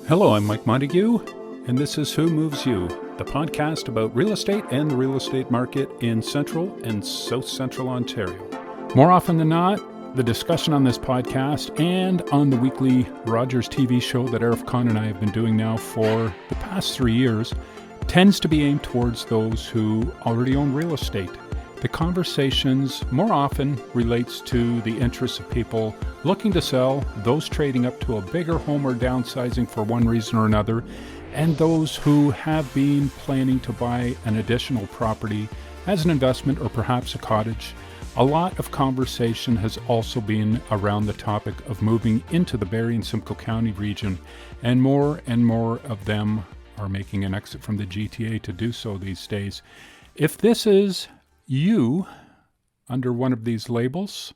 Hello, I'm Mike Montague, and this is Who Moves You, the podcast about real estate and the real estate market in Central and South Central Ontario. More often than not, the discussion on this podcast and on the weekly Rogers TV show that Arif Khan and I have been doing now for the past 3 years tends to be aimed towards those who already own real estate. The conversations more often relates to the interests of people looking to sell, those trading up to a bigger home or downsizing for one reason or another, and those who have been planning to buy an additional property as an investment or perhaps a cottage. A lot of conversation has also been around the topic of moving into the Barrie and Simcoe County region, and more of them are making an exit from the GTA to do so these days. If this is you under one of these labels,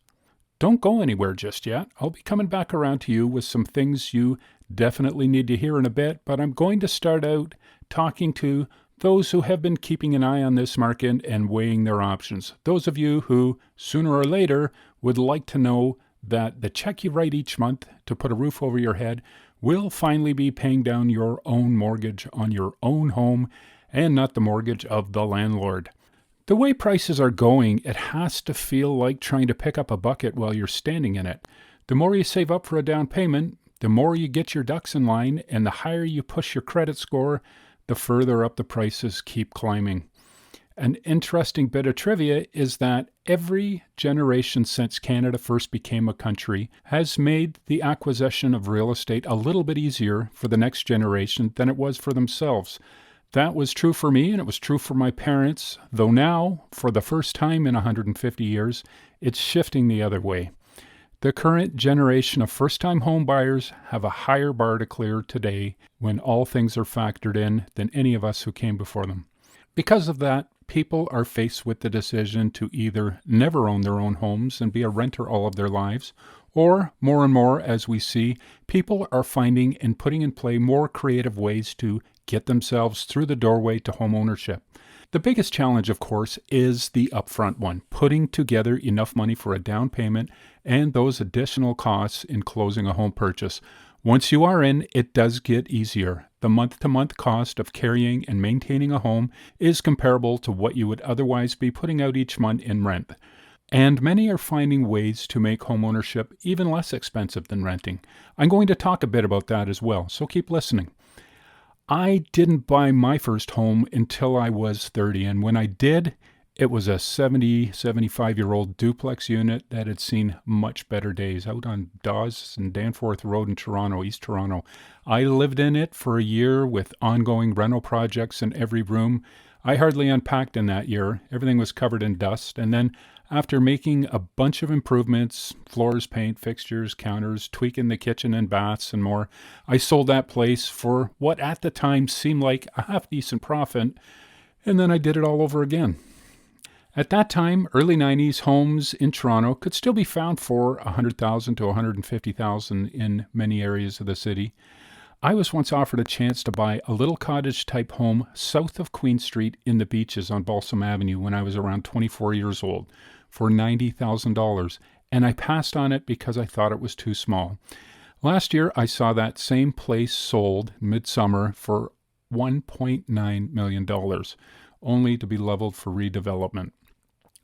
don't go anywhere just yet. I'll be coming back around to you with some things you definitely need to hear in a bit, but I'm going to start out talking to those who have been keeping an eye on this market and weighing their options. Those of you who, sooner or later, would like to know that the check you write each month to put a roof over your head will finally be paying down your own mortgage on your own home and not the mortgage of the landlord. The way prices are going, it has to feel like trying to pick up a bucket while you're standing in it. The more you save up for a down payment, the more you get your ducks in line, and the higher you push your credit score, the further up the prices keep climbing. An interesting bit of trivia is that every generation since Canada first became a country has made the acquisition of real estate a little bit easier for the next generation than it was for themselves. That was true for me, and it was true for my parents, though now, for the first time in 150 years, it's shifting the other way. The current generation of first-time home buyers have a higher bar to clear today when all things are factored in than any of us who came before them. Because of that, people are faced with the decision to either never own their own homes and be a renter all of their lives, or more and more, as we see, people are finding and putting in play more creative ways to get themselves through the doorway to home ownership. The biggest challenge, of course, is the upfront one, putting together enough money for a down payment and those additional costs in closing a home purchase. Once you are in, it does get easier. The month-to-month cost of carrying and maintaining a home is comparable to what you would otherwise be putting out each month in rent. And many are finding ways to make homeownership even less expensive than renting. I'm going to talk a bit about that as well, so keep listening. I didn't buy my first home until I was 30, and when I did, it was a 75-year-old duplex unit that had seen much better days out on Dawes and Danforth Road in Toronto, East Toronto. I lived in it for a year with ongoing rental projects in every room. I hardly unpacked in that year. Everything was covered in dust, and then after making a bunch of improvements, floors, paint, fixtures, counters, tweaking the kitchen and baths and more, I sold that place for what at the time seemed like a half-decent profit, and then I did it all over again. At that time, early 90s, homes in Toronto could still be found for $100,000 to $150,000 in many areas of the city. I was once offered a chance to buy a little cottage-type home south of Queen Street in the Beaches on Balsam Avenue when I was around 24 years old for $90,000, and I passed on it because I thought it was too small. Last year, I saw that same place sold midsummer for $1.9 million, only to be leveled for redevelopment.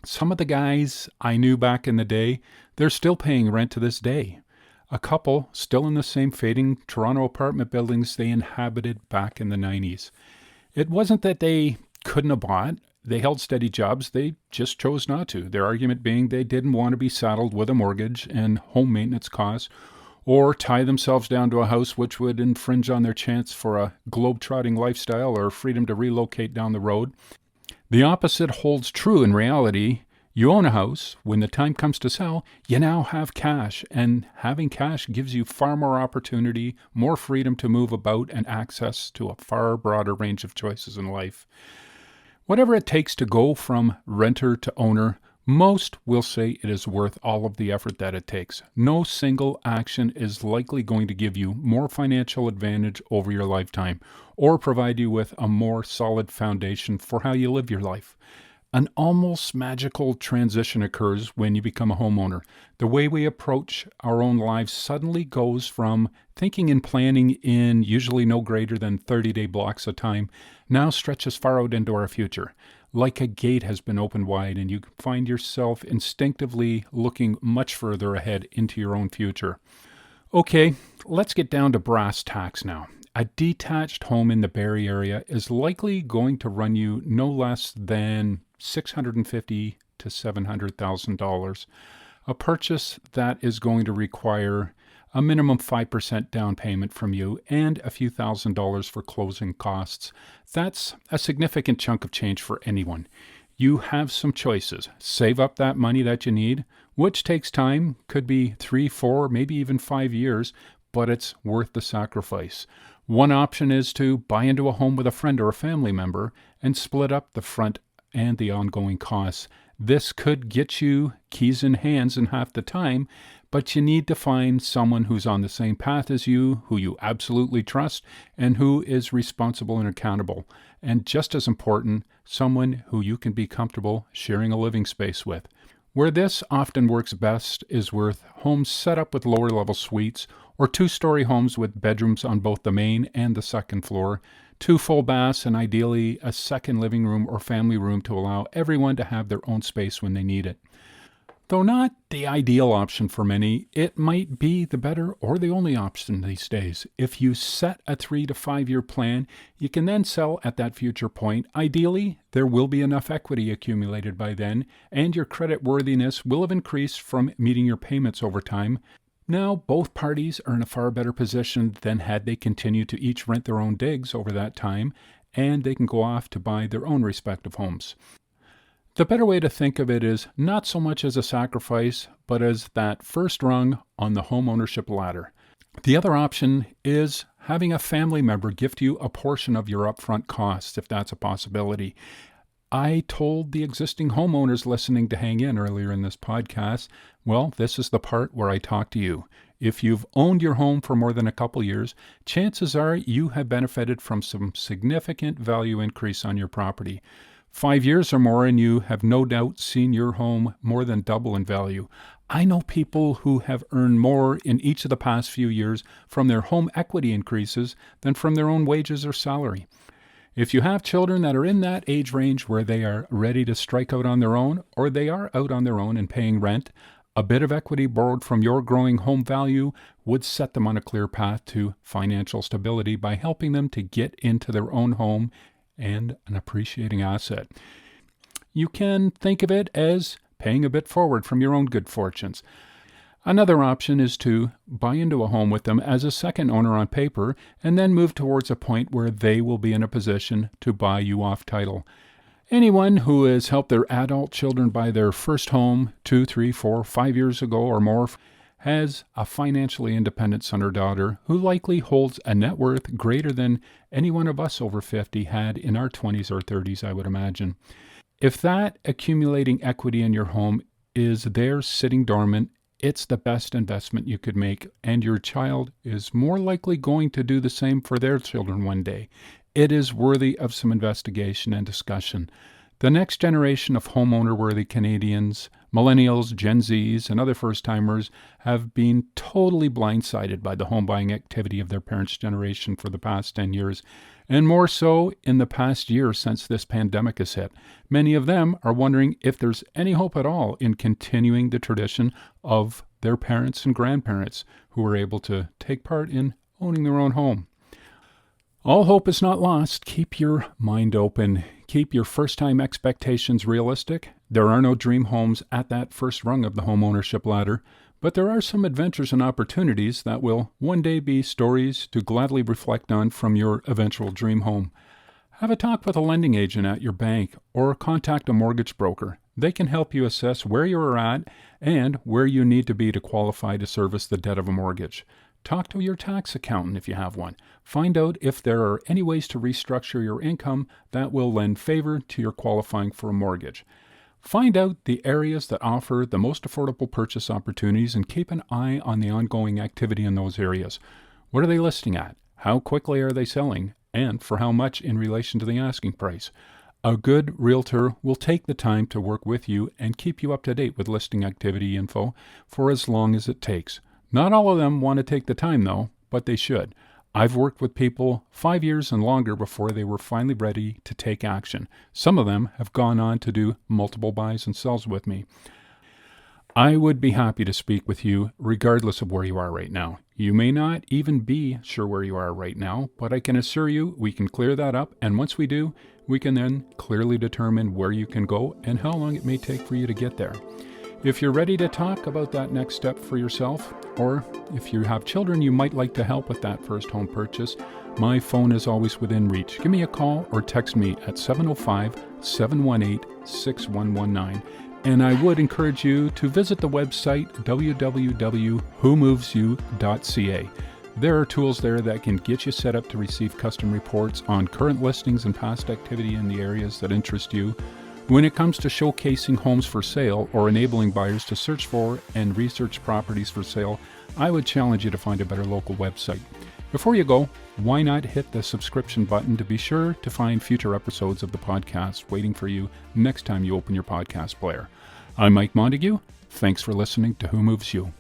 Some of the guys I knew back in the day, they're still paying rent to this day. A couple still in the same fading Toronto apartment buildings they inhabited back in the 90s. It wasn't that they couldn't have bought. They held steady jobs. They just chose not to. Their argument being they didn't want to be saddled with a mortgage and home maintenance costs or tie themselves down to a house which would infringe on their chance for a globe-trotting lifestyle or freedom to relocate down the road. The opposite holds true in reality. You own a house. When the time comes to sell, you now have cash, and having cash gives you far more opportunity, more freedom to move about, and access to a far broader range of choices in life. Whatever it takes to go from renter to owner, most will say it is worth all of the effort that it takes. No single action is likely going to give you more financial advantage over your lifetime or provide you with a more solid foundation for how you live your life. An almost magical transition occurs when you become a homeowner. The way we approach our own lives suddenly goes from thinking and planning in usually no greater than 30-day blocks of time, now stretches far out into our future. Like a gate has been opened wide, and you find yourself instinctively looking much further ahead into your own future. Okay, let's get down to brass tacks now. A detached home in the Barrie area is likely going to run you no less than $650,000 to $700,000. A purchase that is going to require a minimum 5% down payment from you and a few $1,000s for closing costs. That's a significant chunk of change for anyone. You have some choices. Save up that money that you need, which takes time, could be 3, 4, maybe even 5 years, but it's worth the sacrifice. One option is to buy into a home with a friend or a family member and split up the front and the ongoing costs. This could get you keys in hands in half the time, but you need to find someone who's on the same path as you, who you absolutely trust, and who is responsible and accountable. And just as important, someone who you can be comfortable sharing a living space with. Where this often works best is with homes set up with lower level suites or 2-story homes with bedrooms on both the main and the second floor, 2 full baths, and ideally a second living room or family room to allow everyone to have their own space when they need it. Though not the ideal option for many, it might be the better or the only option these days. If you set a 3 to 5 year plan, you can then sell at that future point. Ideally, there will be enough equity accumulated by then, and your credit worthiness will have increased from meeting your payments over time. Now, both parties are in a far better position than had they continued to each rent their own digs over that time, and they can go off to buy their own respective homes. The better way to think of it is not so much as a sacrifice, but as that first rung on the home ownership ladder. The other option is having a family member gift you a portion of your upfront costs, if that's a possibility. I told the existing homeowners listening to hang in earlier in this podcast. Well, this is the part where I talk to you. If you've owned your home for more than a couple years, chances are you have benefited from some significant value increase on your property. 5 years or more, and you have no doubt seen your home more than double in value. I know people who have earned more in each of the past few years from their home equity increases than from their own wages or salary. If you have children that are in that age range where they are ready to strike out on their own, or they are out on their own and paying rent, a bit of equity borrowed from your growing home value would set them on a clear path to financial stability by helping them to get into their own home and an appreciating asset. You can think of it as paying a bit forward from your own good fortunes. Another option is to buy into a home with them as a second owner on paper and then move towards a point where they will be in a position to buy you off title. Anyone who has helped their adult children buy their first home 2, 3, 4, 5 years ago or more has a financially independent son or daughter who likely holds a net worth greater than any one of us over 50 had in our 20s or 30s, I would imagine. If that accumulating equity in your home is there sitting dormant, it's the best investment you could make, and your child is more likely going to do the same for their children one day. It is worthy of some investigation and discussion. The next generation of homeowner-worthy Canadians, millennials, Gen Zs, and other first-timers have been totally blindsided by the home buying activity of their parents' generation for the past 10 years, and more so in the past year since this pandemic has hit. Many of them are wondering if there's any hope at all in continuing the tradition of their parents and grandparents who were able to take part in owning their own home. All hope is not lost. Keep your mind open. Keep your first-time expectations realistic. There are no dream homes at that first rung of the home ownership ladder, but there are some adventures and opportunities that will one day be stories to gladly reflect on from your eventual dream home. Have a talk with a lending agent at your bank or contact a mortgage broker. They can help you assess where you are at and where you need to be to qualify to service the debt of a mortgage. Talk to your tax accountant if you have one. Find out if there are any ways to restructure your income that will lend favor to your qualifying for a mortgage. Find out the areas that offer the most affordable purchase opportunities and keep an eye on the ongoing activity in those areas. What are they listing at? How quickly are they selling? And for how much in relation to the asking price? A good realtor will take the time to work with you and keep you up to date with listing activity info for as long as it takes. Not all of them want to take the time though, but they should. I've worked with people 5 years and longer before they were finally ready to take action. Some of them have gone on to do multiple buys and sells with me. I would be happy to speak with you regardless of where you are right now. You may not even be sure where you are right now, but I can assure you we can clear that up, and once we do, we can then clearly determine where you can go and how long it may take for you to get there. If you're ready to talk about that next step for yourself, or if you have children you might like to help with that first home purchase, my phone is always within reach. Give me a call or text me at 705-718-6119. And I would encourage you to visit the website www.whomovesyou.ca. There are tools there that can get you set up to receive custom reports on current listings and past activity in the areas that interest you. When it comes to showcasing homes for sale or enabling buyers to search for and research properties for sale, I would challenge you to find a better local website. Before you go, why not hit the subscription button to be sure to find future episodes of the podcast waiting for you next time you open your podcast player. I'm Mike Montague. Thanks for listening to Who Moves You.